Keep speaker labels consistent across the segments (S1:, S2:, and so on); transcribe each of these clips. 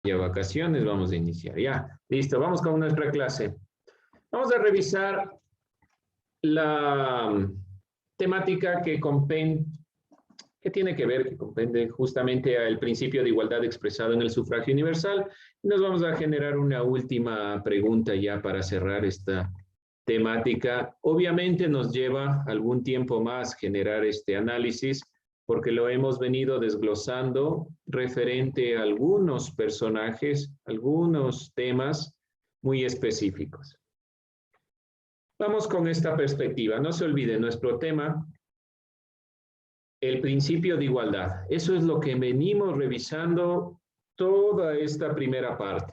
S1: Ya vacaciones, vamos a iniciar. Ya, listo, vamos con nuestra clase. Vamos a revisar la temática que tiene que ver, que comprende justamente el principio de igualdad expresado en el sufragio universal. Y nos vamos a generar una última pregunta ya para cerrar esta temática. Obviamente nos lleva algún tiempo más generar este análisis, porque lo hemos venido desglosando referente a algunos personajes, algunos temas muy específicos. Vamos con esta perspectiva. No se olvide nuestro tema, el principio de igualdad. Eso es lo que venimos revisando toda esta primera parte.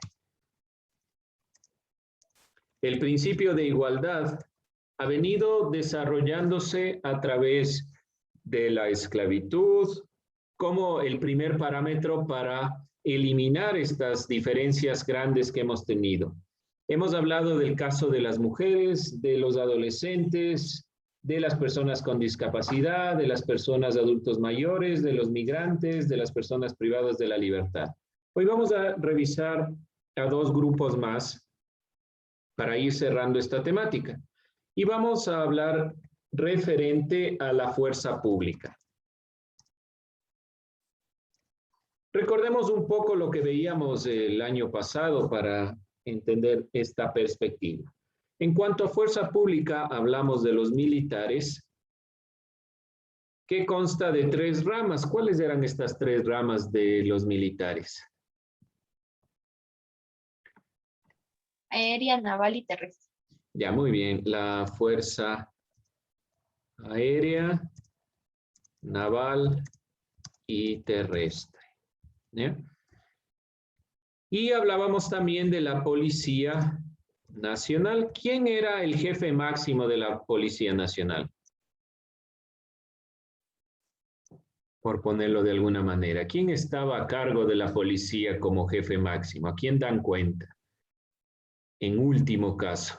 S1: El principio de igualdad ha venido desarrollándose a través de la esclavitud como el primer parámetro para eliminar estas diferencias grandes que hemos tenido. Hemos hablado del caso de las mujeres, de los adolescentes, de las personas con discapacidad, de las personas adultos mayores, de los migrantes, de las personas privadas de la libertad. Hoy vamos a revisar a dos grupos más para ir cerrando esta temática. Y vamos a hablar referente a la fuerza pública. Recordemos un poco lo que veíamos el año pasado para entender esta perspectiva. En cuanto a fuerza pública, hablamos de los militares, que consta de 3 ramas. ¿Cuáles eran estas 3 ramas de los militares?
S2: Aérea, naval y terrestre.
S1: Ya, muy bien. La fuerza aérea, naval y terrestre. ¿Ya? Y hablábamos también de la Policía Nacional. ¿Quién era el jefe máximo de la Policía Nacional? Por ponerlo de alguna manera. ¿Quién estaba a cargo de la policía como jefe máximo? ¿A quién dan cuenta? En último caso.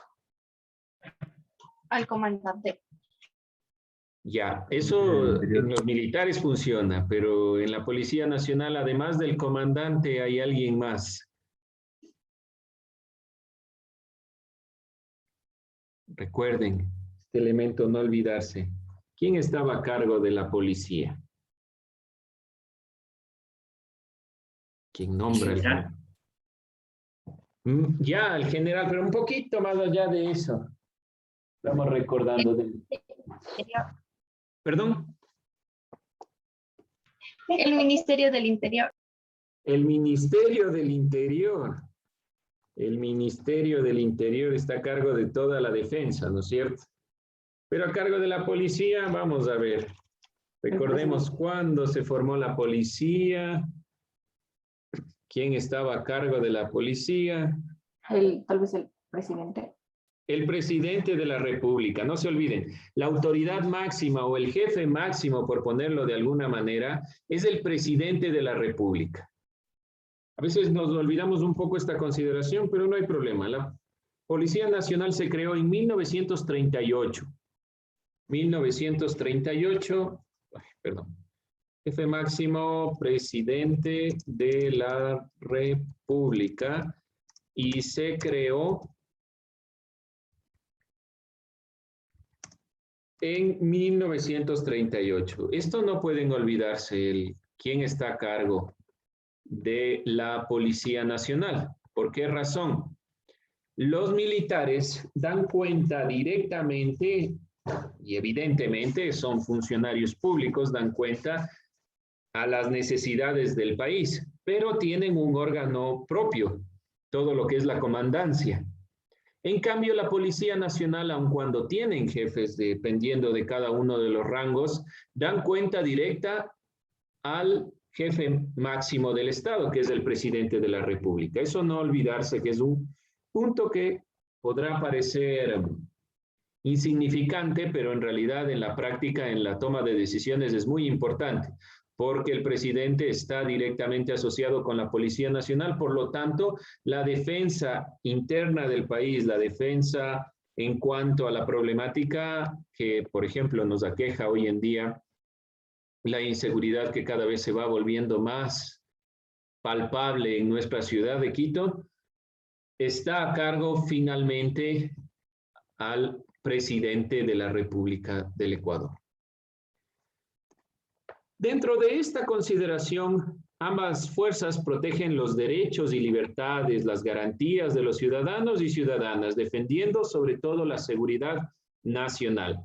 S2: Al comandante.
S1: Ya, eso en los militares funciona, pero en la Policía Nacional, además del comandante, hay alguien más. Recuerden, este elemento no olvidarse. ¿Quién estaba a cargo de la policía? ¿Quién nombra el general? Ya, el general, pero un poquito más allá de eso. Estamos recordando del... ¿Perdón?
S2: El Ministerio del Interior.
S1: El Ministerio del Interior. El Ministerio del Interior está a cargo de toda la defensa, ¿no es cierto? Pero a cargo de la policía, vamos a ver. Recordemos cuándo se formó la policía. ¿Quién estaba a cargo de la policía?
S2: Tal vez el presidente.
S1: El presidente de la República. No se olviden, la autoridad máxima o el jefe máximo, por ponerlo de alguna manera, es el presidente de la República. A veces nos olvidamos un poco esta consideración, pero no hay problema. La Policía Nacional se creó en 1938. 1938, perdón. Jefe máximo, presidente de la República, y se creó en 1938. Esto no pueden olvidarse, quién está a cargo de la Policía Nacional. ¿Por qué razón? Los militares dan cuenta directamente, y evidentemente son funcionarios públicos, dan cuenta a las necesidades del país, pero tienen un órgano propio, todo lo que es la comandancia. En cambio, la Policía Nacional, aun cuando tienen jefes dependiendo de cada uno de los rangos, dan cuenta directa al jefe máximo del Estado, que es el presidente de la República. Eso no olvidarse que es un punto que podrá parecer insignificante, pero en realidad en la práctica, en la toma de decisiones es muy importante, porque el presidente está directamente asociado con la Policía Nacional, por lo tanto, la defensa interna del país, la defensa en cuanto a la problemática que, por ejemplo, nos aqueja hoy en día, la inseguridad que cada vez se va volviendo más palpable en nuestra ciudad de Quito, está a cargo finalmente al presidente de la República del Ecuador. Dentro de esta consideración, ambas fuerzas protegen los derechos y libertades, las garantías de los ciudadanos y ciudadanas, defendiendo sobre todo la seguridad nacional.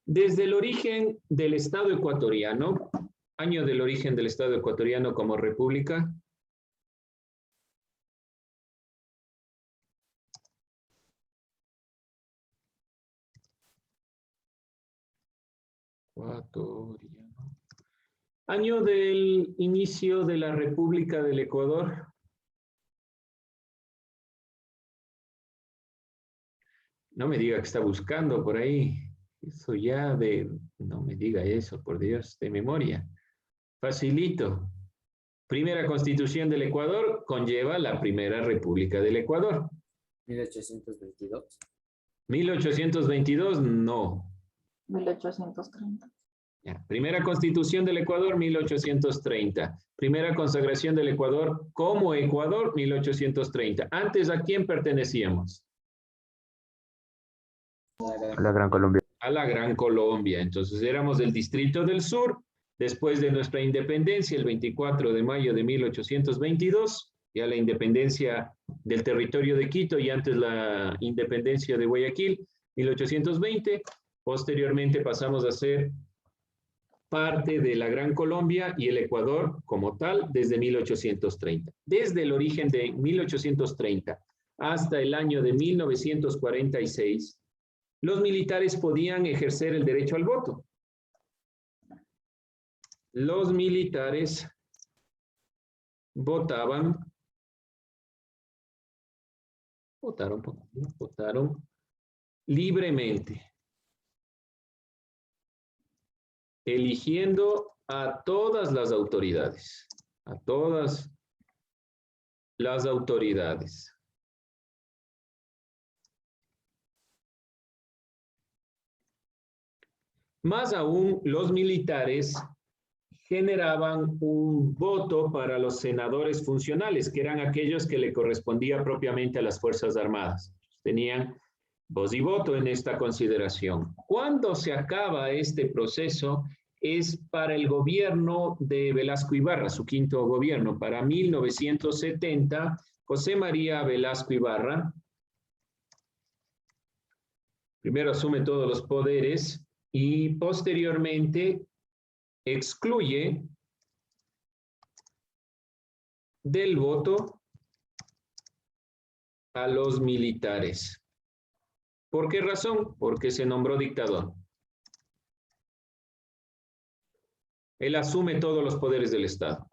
S1: Desde el origen del Estado ecuatoriano, año del origen del Estado ecuatoriano como república, ecuatoriano. Año del inicio de la República del Ecuador. No me diga que está buscando por ahí. Eso ya de... No me diga eso, por Dios, de memoria. Facilito. Primera Constitución del Ecuador conlleva la Primera República del Ecuador.
S3: 1822.
S1: 1822, no.
S2: 1830.
S1: Ya. Primera Constitución del Ecuador, 1830. Primera consagración del Ecuador como Ecuador, 1830. Antes, ¿a quién pertenecíamos?
S3: A la Gran Colombia.
S1: A la Gran Colombia. Entonces, éramos del Distrito del Sur. Después de nuestra independencia, el 24 de mayo de 1822, ya la independencia del territorio de Quito y antes la independencia de Guayaquil, 1820. Posteriormente pasamos a ser parte de la Gran Colombia y el Ecuador como tal desde 1830. Desde el origen de 1830 hasta el año de 1946, los militares podían ejercer el derecho al voto. Los militares votaron libremente, eligiendo a todas las autoridades, Más aún, los militares generaban un voto para los senadores funcionales, que eran aquellos que le correspondía propiamente a las Fuerzas Armadas. Tenían voz y voto en esta consideración. ¿Cuándo se acaba este proceso? Es para el gobierno de Velasco Ibarra, su quinto gobierno, para 1970, José María Velasco Ibarra, primero asume todos los poderes y posteriormente excluye del voto a los militares. ¿Por qué razón? Porque se nombró dictador. Él asume todos los poderes del Estado.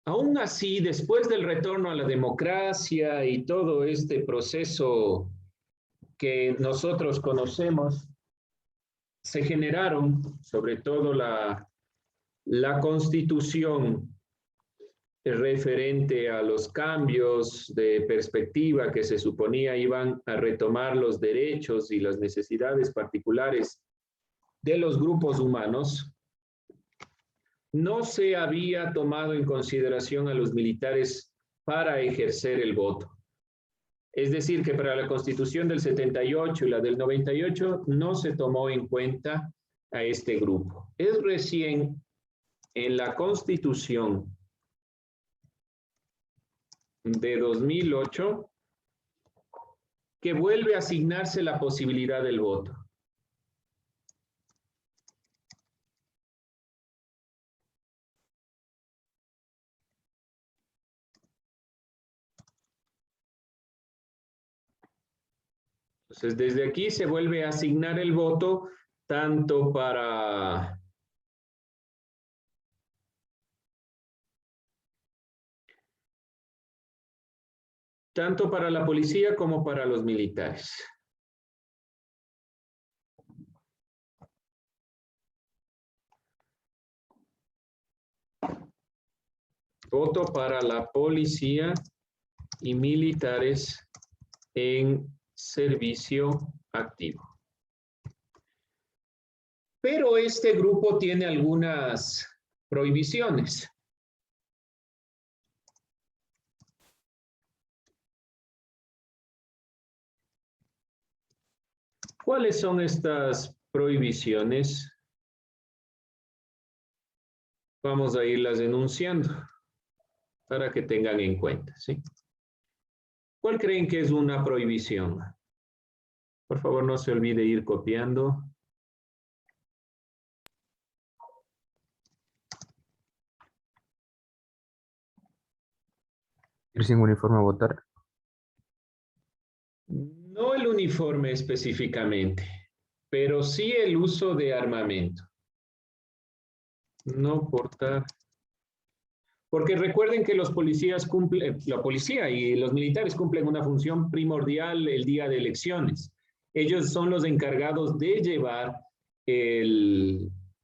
S1: Aún así, después del retorno a la democracia y todo este proceso que nosotros conocemos, se generaron, sobre todo la Constitución referente a los cambios de perspectiva que se suponía iban a retomar los derechos y las necesidades particulares de los grupos humanos. No se había tomado en consideración a los militares para ejercer el voto. Es decir, que para la Constitución del 78 y la del 98 no se tomó en cuenta a este grupo. Es recién en la Constitución de 2008 que vuelve a asignarse la posibilidad del voto. Entonces, desde aquí se vuelve a asignar el voto tanto para la policía como para los militares. Voto para la policía y militares en servicio activo. Pero este grupo tiene algunas prohibiciones. ¿Cuáles son estas prohibiciones? Vamos a irlas enunciando para que tengan en cuenta, ¿sí? ¿Cuál creen que es una prohibición? Por favor, no se olvide ir copiando.
S3: Ir sin uniforme a votar.
S1: No el uniforme específicamente, pero sí el uso de armamento. No portar. Porque recuerden que los policías cumplen, la policía y los militares cumplen una función primordial el día de elecciones. Ellos son los encargados de llevar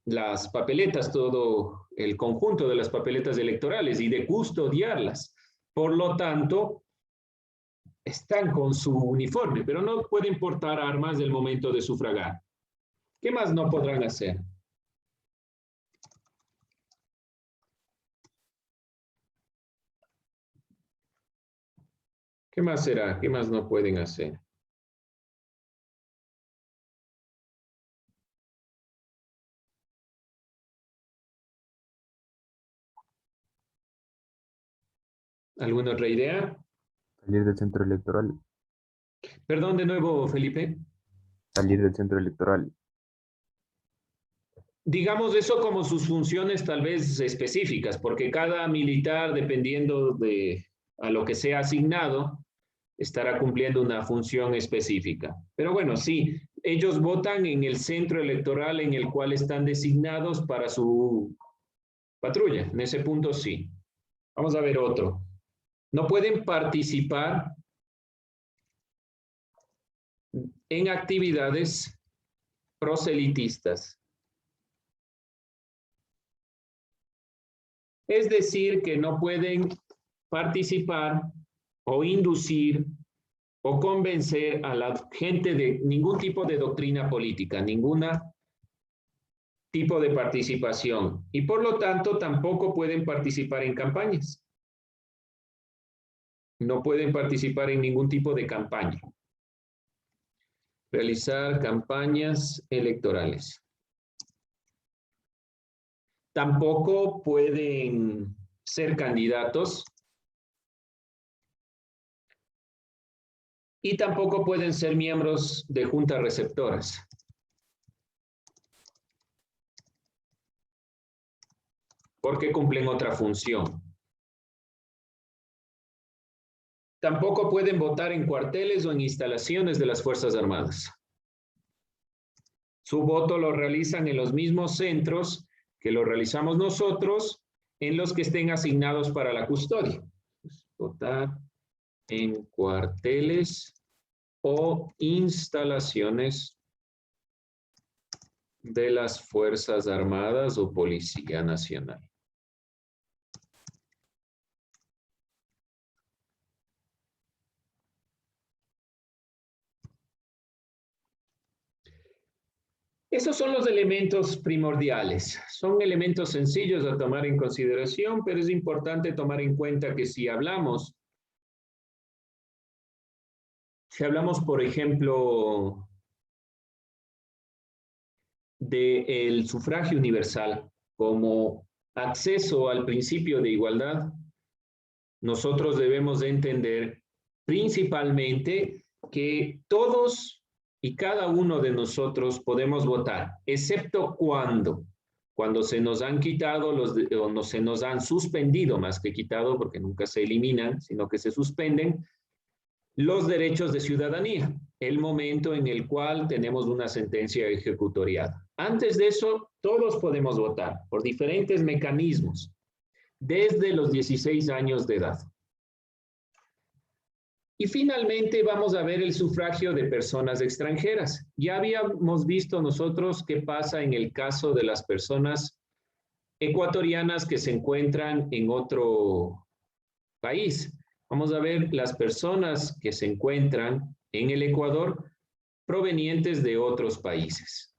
S1: las papeletas, todo el conjunto de las papeletas electorales y de custodiarlas. Por lo tanto, están con su uniforme, pero no pueden portar armas del momento de sufragar. ¿Qué más no podrán hacer? ¿Qué más será? ¿Qué más no pueden hacer? ¿Alguna otra idea?
S3: Salir del centro electoral.
S1: Perdón de nuevo, Felipe.
S3: Salir del centro electoral.
S1: Digamos eso como sus funciones tal vez específicas, porque cada militar, dependiendo de a lo que sea asignado, estará cumpliendo una función específica. Pero bueno, sí, ellos votan en el centro electoral en el cual están designados para su patrulla. En ese punto sí. Vamos a ver otro. No pueden participar en actividades proselitistas. Es decir, que no pueden participar o inducir o convencer a la gente de ningún tipo de doctrina política, ningún tipo de participación. Y por lo tanto, tampoco pueden participar en campañas. No pueden participar en ningún tipo de campaña. Realizar campañas electorales. Tampoco pueden ser candidatos y tampoco pueden ser miembros de juntas receptoras. Porque cumplen otra función. Tampoco pueden votar en cuarteles o en instalaciones de las Fuerzas Armadas. Su voto lo realizan en los mismos centros que lo realizamos nosotros, en los que estén asignados para la custodia. Votar en cuarteles o instalaciones de las Fuerzas Armadas o Policía Nacional. Esos son los elementos primordiales. Son elementos sencillos a tomar en consideración, pero es importante tomar en cuenta que si hablamos, por ejemplo, del sufragio universal como acceso al principio de igualdad, nosotros debemos de entender principalmente que todos y cada uno de nosotros podemos votar, excepto cuando se nos han quitado o no se nos han suspendido, más que quitado, porque nunca se eliminan, sino que se suspenden, los derechos de ciudadanía, el momento en el cual tenemos una sentencia ejecutoriada. Antes de eso, todos podemos votar por diferentes mecanismos, desde los 16 años de edad. Y finalmente vamos a ver el sufragio de personas extranjeras. Ya habíamos visto nosotros qué pasa en el caso de las personas ecuatorianas que se encuentran en otro país. Vamos a ver las personas que se encuentran en el Ecuador provenientes de otros países.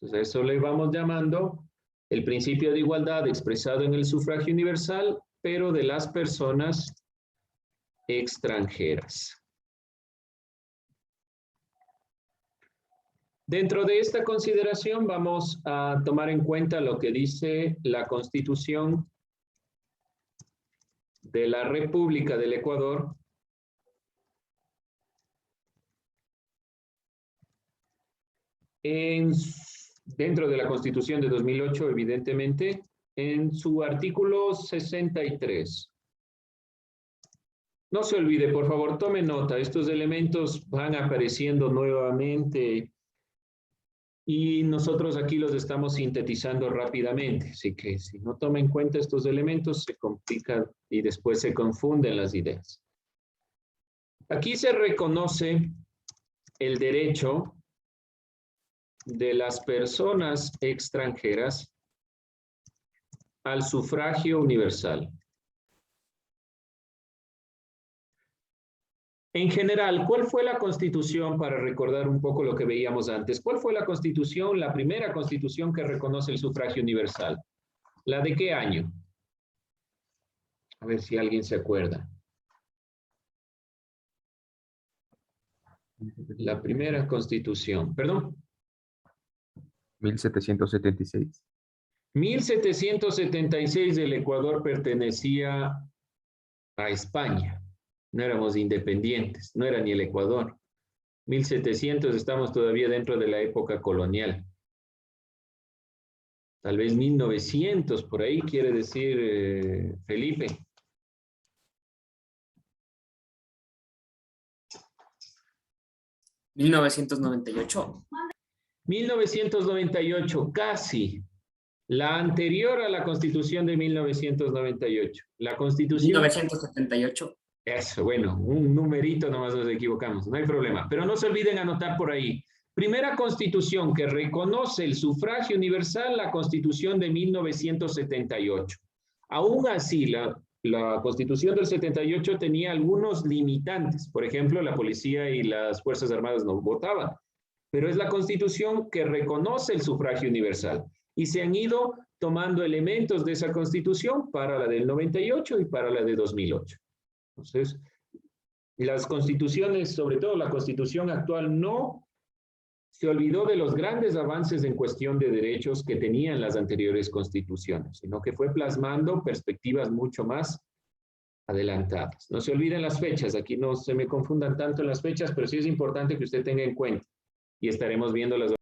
S1: Entonces, eso le vamos llamando el principio de igualdad expresado en el sufragio universal, pero de las personas extranjeras. Dentro de esta consideración vamos a tomar en cuenta lo que dice la Constitución de la República del Ecuador, dentro de la Constitución de 2008, evidentemente, en su artículo 63. No se olvide, por favor, tome nota, estos elementos van apareciendo nuevamente y nosotros aquí los estamos sintetizando rápidamente, así que si no toma en cuenta estos elementos se complican y después se confunden las ideas. Aquí se reconoce el derecho de las personas extranjeras al sufragio universal. En general, ¿cuál fue la Constitución, para recordar un poco lo que veíamos antes? ¿Cuál fue la Constitución, la primera Constitución que reconoce el sufragio universal? ¿La de qué año? A ver si alguien se acuerda. La primera Constitución, perdón.
S3: 1776.
S1: 1776 el Ecuador pertenecía a España. No éramos independientes, no era ni el Ecuador. 1700 estamos todavía dentro de la época colonial. Tal vez 1900, por ahí quiere decir Felipe.
S4: ¿1998?
S1: 1998, casi. La anterior a la Constitución de 1998. La Constitución...
S4: 1978.
S1: Eso, bueno, un numerito nomás nos equivocamos, no hay problema. Pero no se olviden anotar por ahí. Primera Constitución que reconoce el sufragio universal, la Constitución de 1978. Aún así, la Constitución del 78 tenía algunos limitantes. Por ejemplo, la policía y las Fuerzas Armadas no votaban. Pero es la Constitución que reconoce el sufragio universal. Y se han ido tomando elementos de esa Constitución para la del 98 y para la de 2008. Entonces, las constituciones, sobre todo la Constitución actual, no se olvidó de los grandes avances en cuestión de derechos que tenían las anteriores constituciones, sino que fue plasmando perspectivas mucho más adelantadas. No se olviden las fechas, aquí no se me confundan tanto en las fechas, pero sí es importante que usted tenga en cuenta y estaremos viendo las